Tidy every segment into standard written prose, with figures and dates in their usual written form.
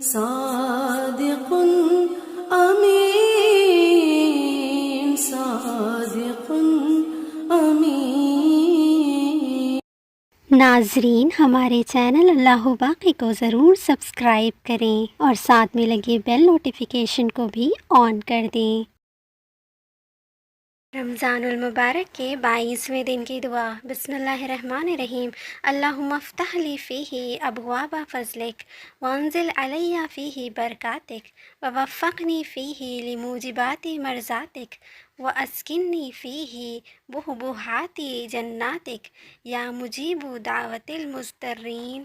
صادق امین، صادق امین۔ ناظرین، ہمارے چینل اللہ باقی کو ضرور سبسکرائب کریں اور ساتھ میں لگے بیل نوٹیفیکیشن کو بھی آن کر دیں۔ رمضان المبارک کے 22ویں دن کی دعا۔ بسم اللہ الرحمن الرحیم۔ اللہم افتح لی فیہ ابواب فضلک وانزل علی فیہ برکاتک ووفقنی فیہ لموجبات مرضاتک واسکننی فیہ بحبوحات جناتک یا مجیب دعوت المضطرین۔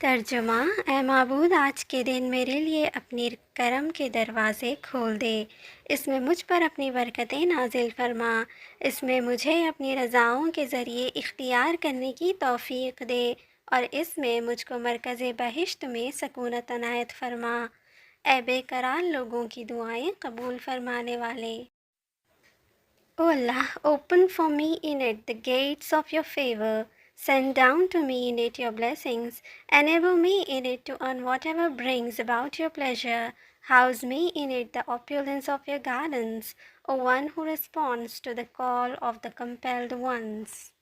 ترجمہ: اے معبود، آج کے دن میرے لیے اپنی کرم کے دروازے کھول دے، اس میں مجھ پر اپنی برکتیں نازل فرما، اس میں مجھے اپنی رضاؤں کے ذریعے اختیار کرنے کی توفیق دے اور اس میں مجھ کو مرکز بہشت میں سکونت عنایت فرما۔ اے بے قرار لوگوں کی دعائیں قبول فرمانے والے، O Allah, open for me in it the gates of your favor. Send down to me in it your blessings. Enable me in it to earn whatever brings about your pleasure. House me in it the opulence of your gardens, O one who responds to the call of the compelled ones.